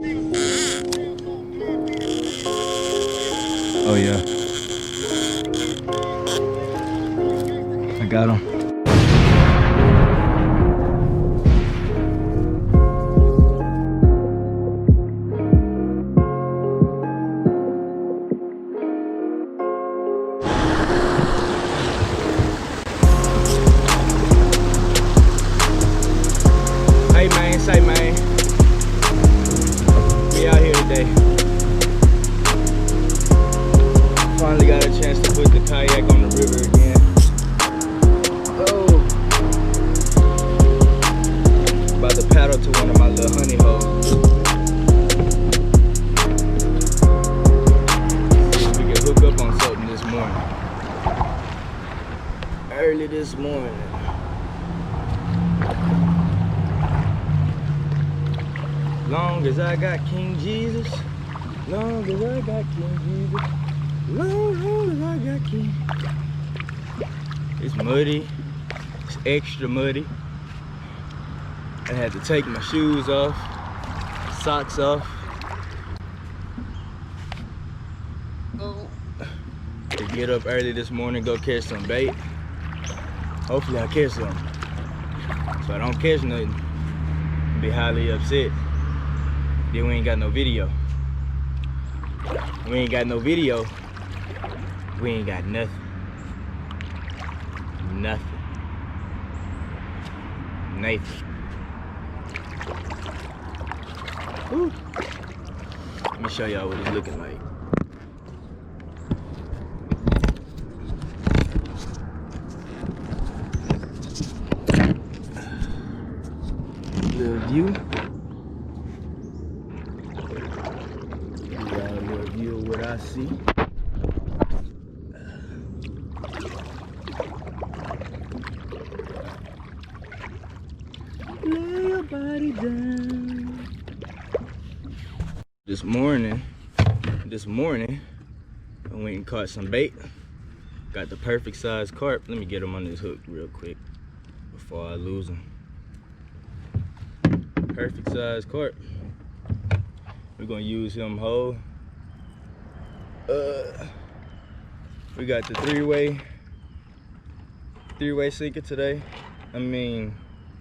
Oh yeah, I got him. Hey man, say man, we out here today. Finally got a chance to put the kayak on the river again. Oh, about to paddle to one of my little honey holes. See if we can hook up on something this morning. Early this morning. Long as I got King Jesus, long as I got King Jesus, long as I got King. It's muddy, it's extra muddy. I had to take my shoes off, socks off. To get up early this morning, go catch some bait. Hopefully I catch some. So I don't catch nothing, be highly upset. Then we ain't got no video. We ain't got no video. We ain't got nothing. Nothing. Nathan. Woo. Let me show y'all what it's looking like. Little view. What I see. Lay your body down. This morning, I went and caught some bait. Got the perfect size carp. Let me get him on this hook real quick before I lose him. Perfect size carp. We're gonna use him whole. We got the three-way sinker today. I mean,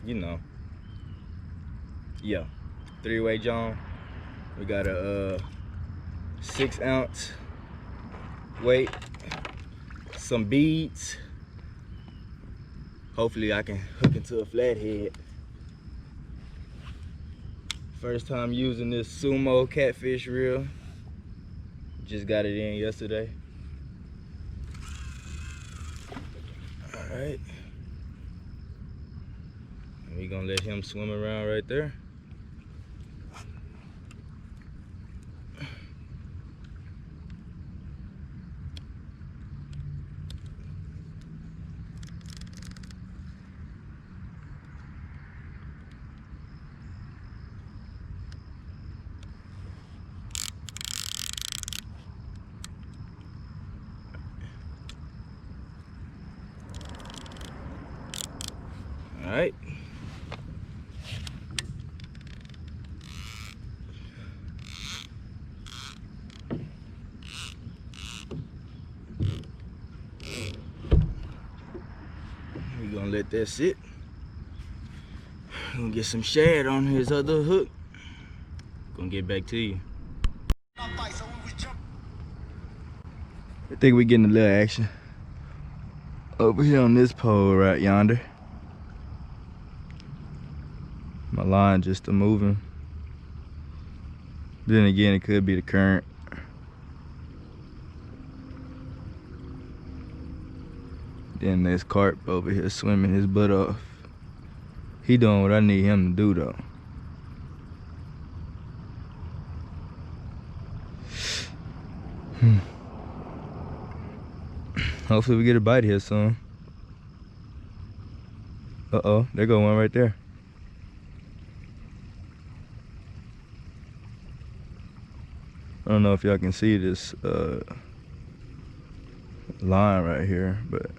you know, yeah, three-way John. We got a 6-ounce weight, some beads. Hopefully I can hook into a flathead. First time using this Sumo catfish reel. Just got it in yesterday. All right. And we gonna let him swim around right there. All right. We're gonna let that sit. Gonna get some shad on his other hook. Gonna get back to you. I think we're getting a little action over here on this pole right yonder. My line just a moving. Then again, it could be the current. Then there's carp over here swimming his butt off. He doing what I need him to do though. Hopefully we get a bite here soon. Uh-oh, there go one right there. I don't know if y'all can see this line right here, but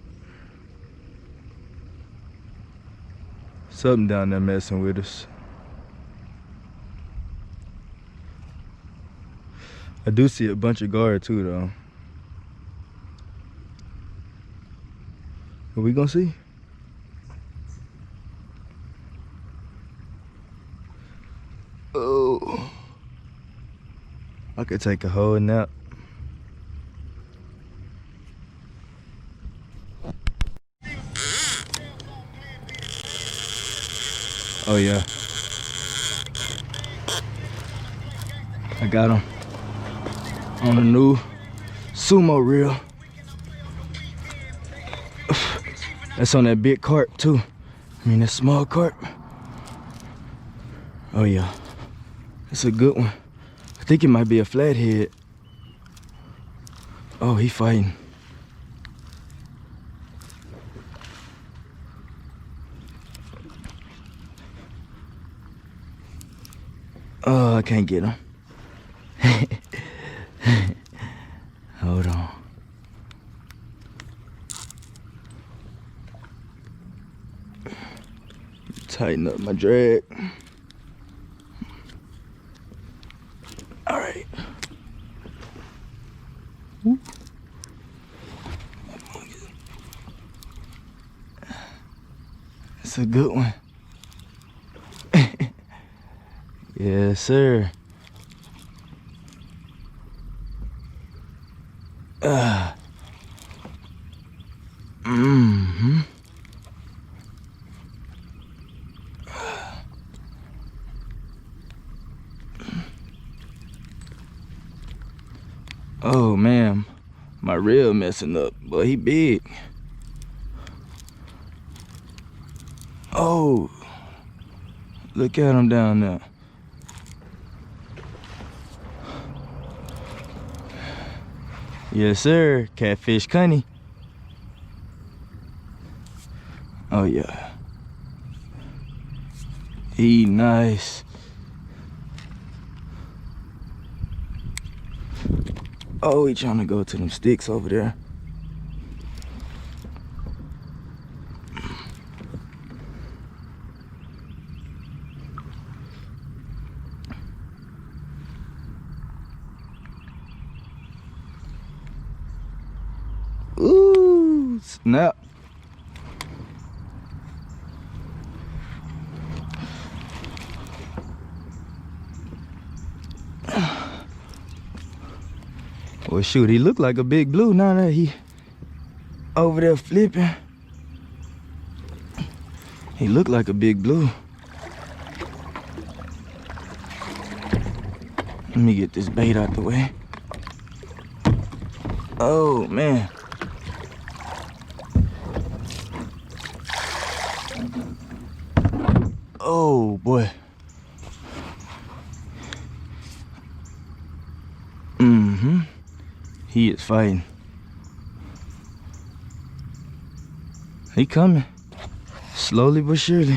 something down there messing with us. I do see a bunch of guard too though. What we gonna see? Oh, I could take a whole nap. Oh yeah, I got him on a new sumo reel. That's on that big carp too. I mean that small carp. Oh yeah, that's a good one. I think it might be a flathead. Oh, he fighting. Oh, I can't get him. Hold on. Tighten up my drag. All right. Woo. That's a good one. Yes, sir. Oh man, my reel messing up, but he big. Oh, look at him down there. Yes, sir. Catfish Cunny. Oh, yeah. He nice. Oh, he trying to go to them sticks over there. Ooh, snap. Well, shoot, he looked like a big blue now that he over there flipping. He looked like a big blue. Let me get this bait out the way. Oh, man. Oh, boy. Mm-hmm. He is fighting. He coming. Slowly but surely.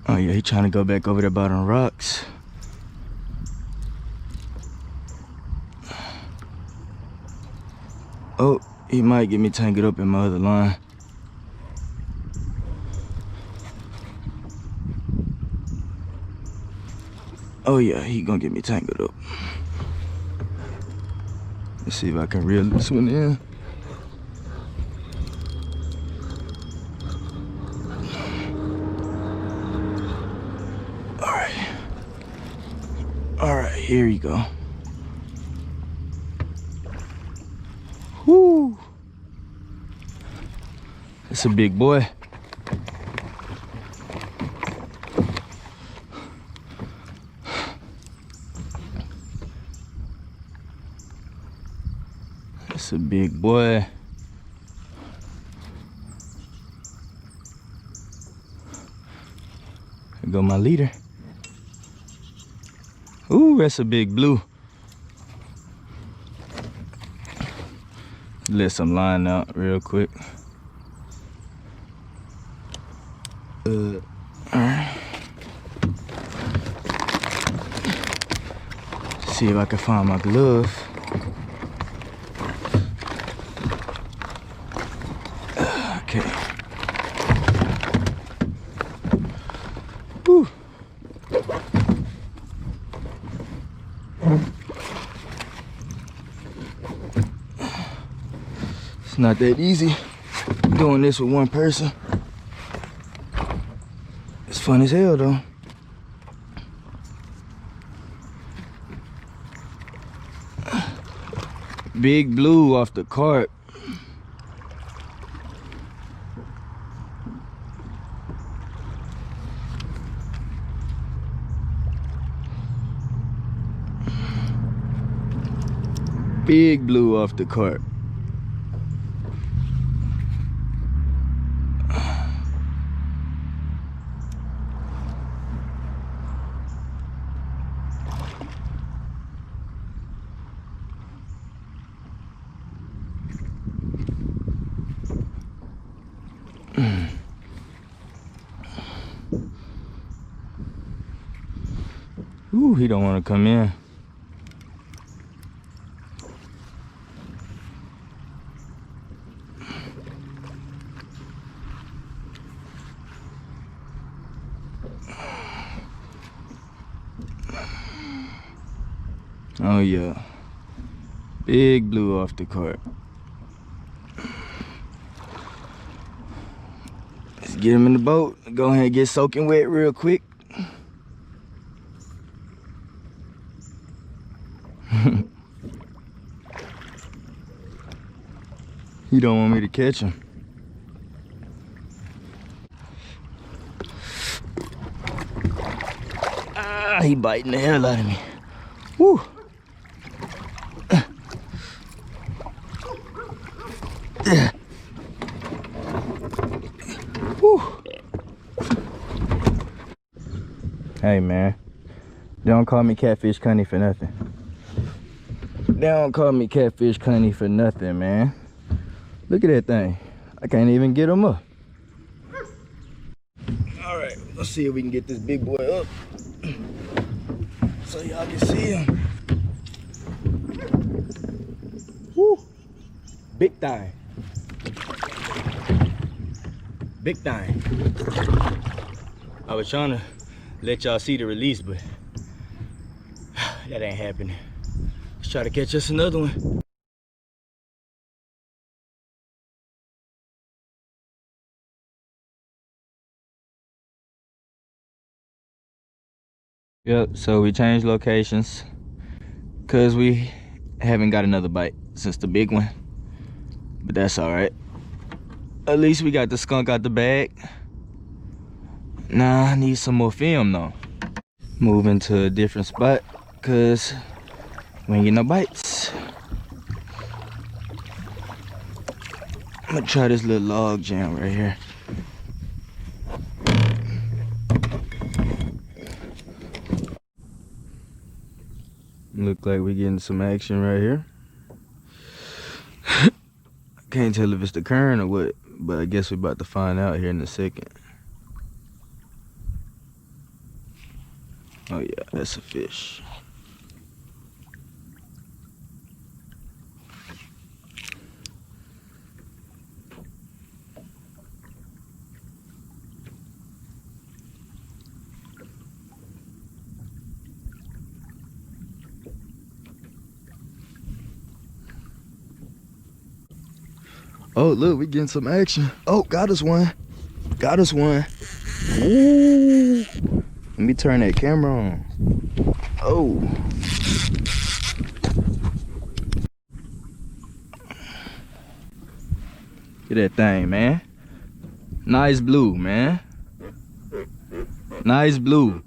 Oh yeah, he trying to go back over there by them rocks. Oh, he might get me tangled up in my other line. Oh yeah, he gonna get me tangled up. Let's see if I can reel this one in. All right, here you go. Whoo! That's a big boy. That's a big boy. There go my leader. Ooh, that's a big blue. Let some line out real quick. Alright. See if I can find my glove. Okay. Whew. It's not that easy doing this with one person. It's fun as hell though. Big blue off the cart. Big blue off the cart. Ooh, he don't want to come in. Oh yeah, big blue off the cart. Let's get him in the boat. Go ahead and get soaking wet real quick. He don't want me to catch him. Ah, he biting the hell out of me. Woo. Woo. Hey man, they don't call me Catfish Cunny for nothing. They don't call me Catfish Cunny for nothing, man. Look at that thing. I can't even get him up. All right, let's see if we can get this big boy up so y'all can see him. Woo! Big thing. Big thing. I was trying to let y'all see the release, but that ain't happening. Let's try to catch us another one. Yep, so we changed locations because we haven't got another bite since the big one, but that's all right. At least we got the skunk out the bag. Nah, I need some more film though. Moving to a different spot because we ain't getting no bites. I'm gonna try this little log jam right here. Look like we're getting some action right here. I can't tell if it's the current or what, but I guess we're about to find out here in a second. Oh yeah, that's a fish. Oh, look, we getting some action. Oh, got us one. Got us one. Ooh. Let me turn that camera on. Oh. Get that thing, man. Nice blue, man. Nice blue.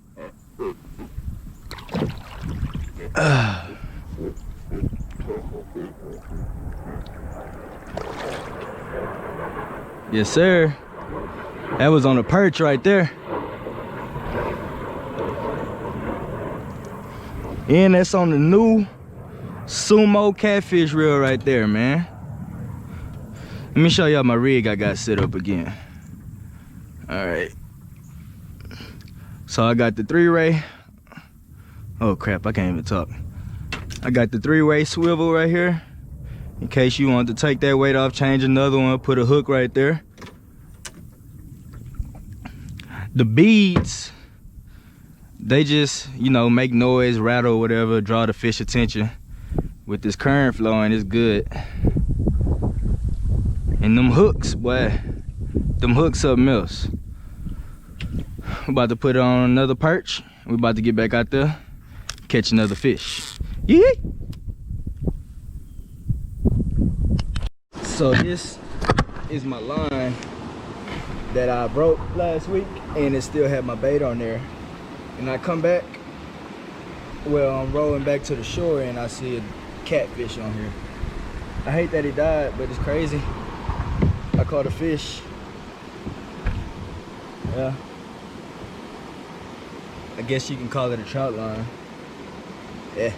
Yes, sir. That was on a perch right there. And that's on the new Sumo catfish reel right there, man. Let me show y'all my rig I got set up again. All right. So I got the 3-ray. Oh crap, I can't even talk. I got the 3-way swivel right here. In case you want to take that weight off, change another one, put a hook right there. The beads, they just, you know, make noise, rattle, whatever, draw the fish attention. With this current flowing, it's good. And them hooks, boy, them hooks something else. We're about to put it on another perch. We're about to get back out there, catch another fish. Yee! So this is my line that I broke last week, and it still had my bait on there. And I come back, well, I'm rolling back to the shore and I see a catfish on here. I hate that he died, but it's crazy. I caught a fish. Yeah. I guess you can call it a trout line. Yeah.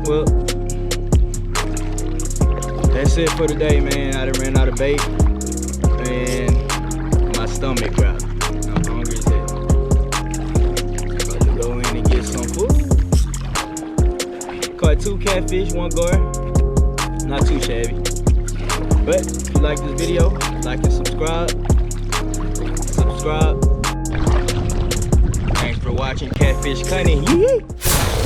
Well, that's it for today, man. I done ran out of bait and my stomach growled. I'm hungry as hell. About to go in and get some food. Caught 2 catfish, 1 gar. Not too shabby. But if you like this video, like and subscribe. Thanks for watching Catfish Cunning.